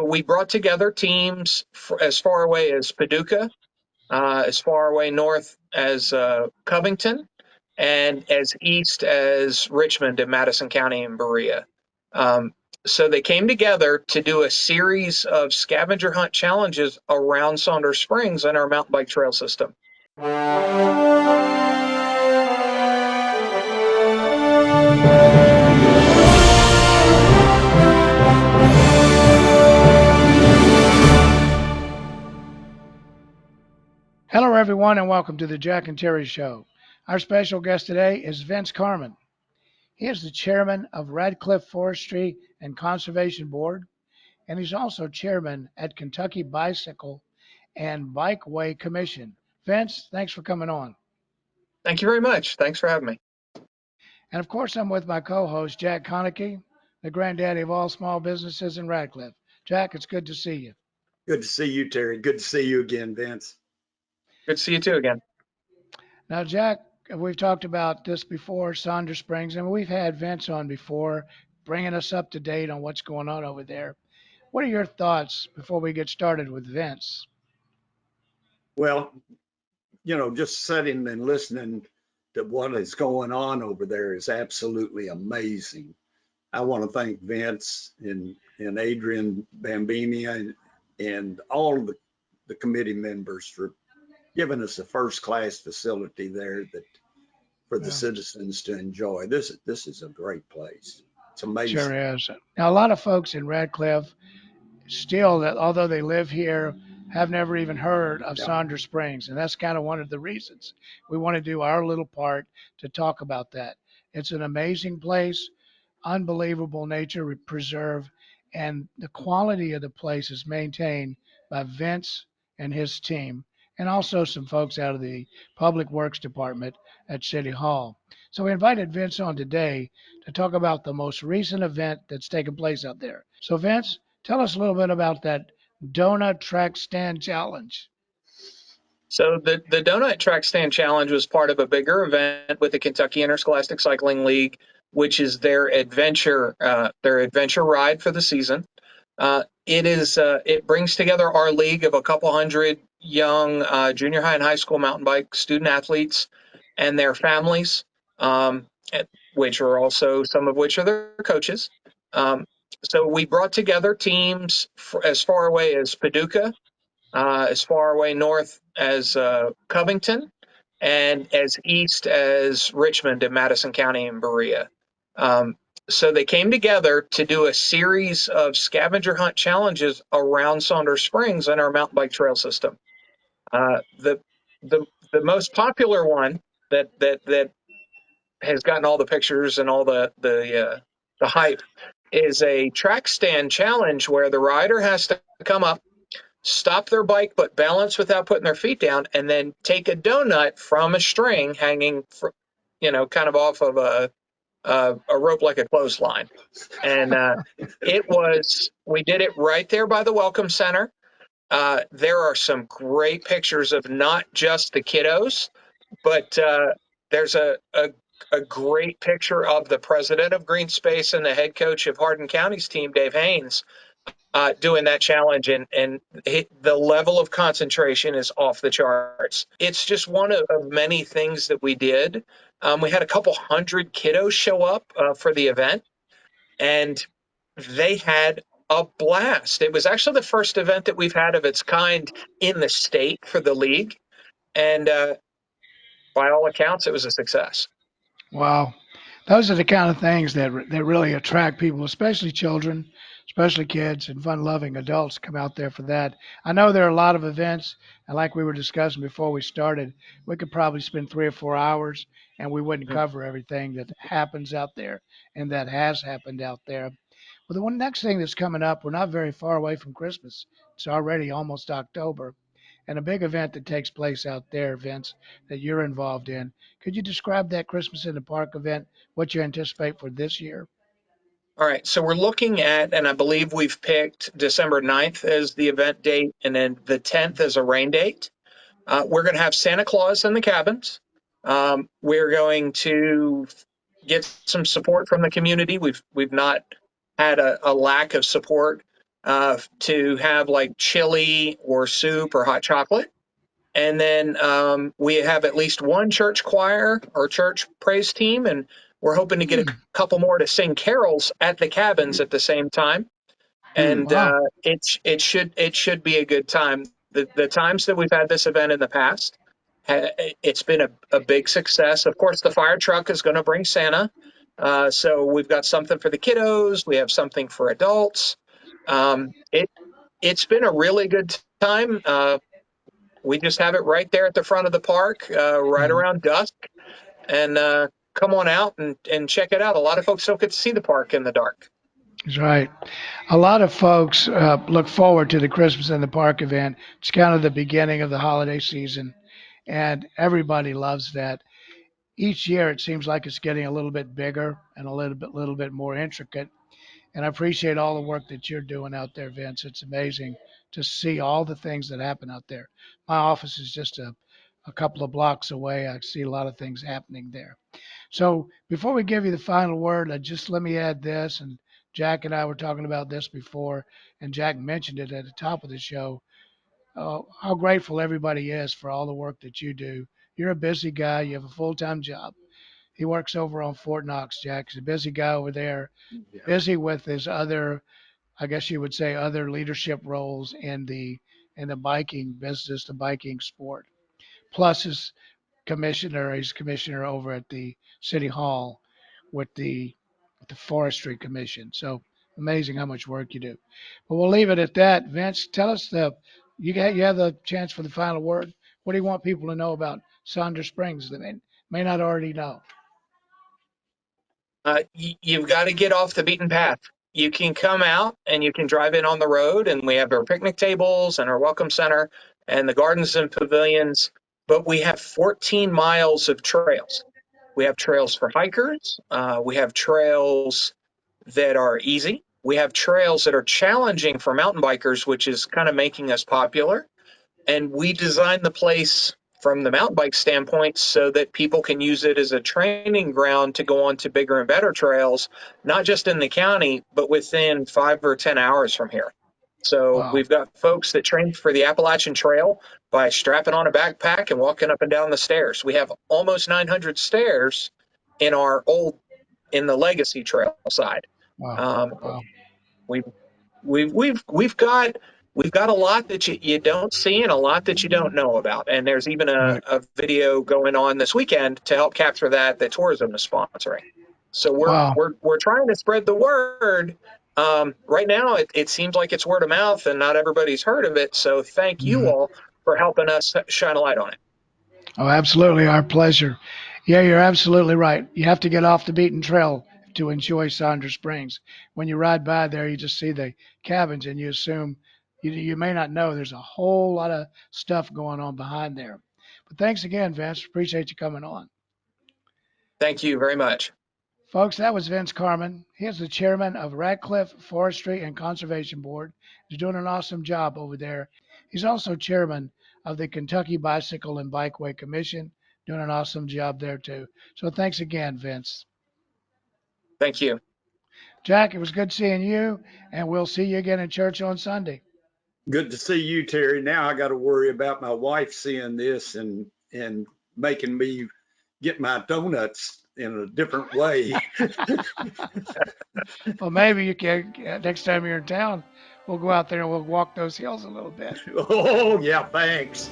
We brought together teams as far away as Paducah, as far away north as Covington, and as east as Richmond in Madison County and Berea. Um, so they came together to do a series of scavenger hunt challenges around Saunders Springs in our mountain bike trail system. Hello, everyone, and welcome to the Jack and Terry Show. Our special guest today is Vince Carman. He is the chairman of Radcliff Forestry and Conservation Board, and he's also chairman at Kentucky Bicycle and Bikeway Commission. Vince, thanks for coming on. Thank you very much. Thanks for having me. And of course, I'm with my co-host, Jack Konecki, the granddaddy of all small businesses in Radcliff. Jack, it's good to see you. Good to see you, Terry. Good to see you again, Vince. Good to see you too again. Now, Jack, we've talked about this before, Saunders Springs, and we've had Vince on before, bringing us up to date on what's going on over there. What are your thoughts before we get started with Vince? Well, just sitting and listening to what is going on over there is absolutely amazing. I want to thank Vince and Adrian Bambini and all of the committee members for giving us a first-class facility there that for the Yeah, citizens to enjoy. This is a great place. It's sure amazing. is. Now, a lot of folks in Radcliff still, that although they live here, have never even heard of Yeah. Saunders Springs, and that's kind of one of the reasons we want to do our little part to talk about that. It's an amazing place, unbelievable nature preserve, and the quality of the place is maintained by Vince and his team, and also some folks out of the Public Works Department at City Hall. So we invited Vince on today to talk about the most recent event that's taken place out there. So Vince, tell us a little bit about that donut track stand challenge. So the Donut Track Stand Challenge was part of a bigger event with the Kentucky Interscholastic Cycling League, which is their adventure ride for the season. It brings together our league of a couple hundred young junior high and high school mountain bike student athletes and their families, um, which are also some of which are their coaches. Um, so we brought together teams as far away as Paducah, as far away north as Covington, and as east as Richmond in Madison County and Berea. Um, so they came together to do a series of scavenger hunt challenges around Saunders Springs in our mountain bike trail system. Uh, the the most popular one that has gotten all the pictures and all the hype is a track stand challenge where the rider has to come up, stop their bike but balance without putting their feet down, and then take a donut from a string hanging, kind of off of a rope like a clothesline. And we did it right there by the Welcome Center. There are some great pictures of not just the kiddos, but there's a great picture of the president of Green Space and the head coach of Hardin County's team, Dave Haynes, doing that challenge, and the level of concentration is off the charts. It's just one of many things that we did. We had a couple hundred kiddos show up for the event, and they had a blast. It was actually the first event that we've had of its kind in the state for the league, and by all accounts, it was a success. Wow. Those are the kind of things that really attract people, especially children, especially kids, and fun-loving adults come out there for that. I know there are a lot of events, and like we were discussing before we started, we could probably spend 3 or 4 hours and we wouldn't cover everything that happens out there and that has happened out there. Well, the one next thing that's coming up, we're not very far away from Christmas. It's already almost October, and a big event that takes place out there, Vince, that you're involved in. Could you describe that Christmas in the Park event, what you anticipate for this year? All right, so we're looking at, and I believe we've picked December 9th as the event date, and then the 10th as a rain date. We're going to have Santa Claus in the cabins. We're going to get some support from the community. We've not had a lack of support to have like chili or soup or hot chocolate. And then we have at least one church choir or church praise team, and we're hoping to get a couple more to sing carols at the cabins at the same time. And Wow. it should be a good time. The times that we've had this event in the past, it's been a big success. Of course, the fire truck is going to bring Santa, so we've got something for the kiddos. We have something for adults. It's been a really good time. We just have it right there at the front of the park, right Mhm. around dusk, and come on out and check it out. A lot of folks don't get to see the park in the dark. That's right. A lot of folks look forward to the Christmas in the Park event. It's kind of the beginning of the holiday season, and everybody loves that. Each year, it seems like it's getting a little bit bigger and a little bit more intricate. And I appreciate all the work that you're doing out there, Vince. It's amazing to see all the things that happen out there. My office is just a couple of blocks away. I see a lot of things happening there. So before we give you the final word, just let me add this. And Jack and I were talking about this before, and Jack mentioned it at the top of the show. How grateful everybody is for all the work that you do. You're a busy guy. You have a full-time job. He works over on Fort Knox, Jack. He's a busy guy over there, Yeah. busy with his other, I guess you would say, other leadership roles in the biking business, the biking sport. Plus his commissioner, he's commissioner over at the city hall with the forestry commission. So amazing how much work you do. But we'll leave it at that. Vince, tell us you have the chance for the final word. What do you want people to know about Saunders Springs that may not already know? You've got to get off the beaten path. You can come out and you can drive in on the road, and we have our picnic tables and our welcome center and the gardens and pavilions. But we have 14 miles of trails. We have trails for hikers. We have trails that are easy. We have trails that are challenging for mountain bikers, which is kind of making us popular. And we designed the place from the mountain bike standpoint so that people can use it as a training ground to go on to bigger and better trails, not just in the county, but within 5 or 10 hours from here. So Wow. we've got folks that train for the Appalachian Trail by strapping on a backpack and walking up and down the stairs. We have almost 900 stairs in our old in the Legacy Trail side. Wow. Um, Wow. we we've got a lot that you don't see and a lot that you don't know about. And there's even Right. a video going on this weekend to help capture that tourism is sponsoring. So we're Wow. we're we're trying to spread the word. Right now, it seems like it's word of mouth, and not everybody's heard of it. So thank you Mhm. all for helping us shine a light on it. Oh, absolutely. Our pleasure. Yeah, you're absolutely right. You have to get off the beaten trail to enjoy Saunders Springs. When you ride by there, you just see the cabins and you assume you may not know there's a whole lot of stuff going on behind there. But thanks again, Vince. Appreciate you coming on. Thank you very much. Folks, that was Vince Carman. He is the chairman of Radcliff Forestry and Conservation Board. He's doing an awesome job over there. He's also chairman of the Kentucky Bicycle and Bikeway Commission, doing an awesome job there too. So thanks again, Vince. Thank you. Jack, it was good seeing you, and we'll see you again in church on Sunday. Good to see you, Terry. Now I got to worry about my wife seeing this and making me get my donuts in a different way. Well, maybe you can next time you're in town, we'll go out there and we'll walk those hills a little bit. Oh, yeah, thanks.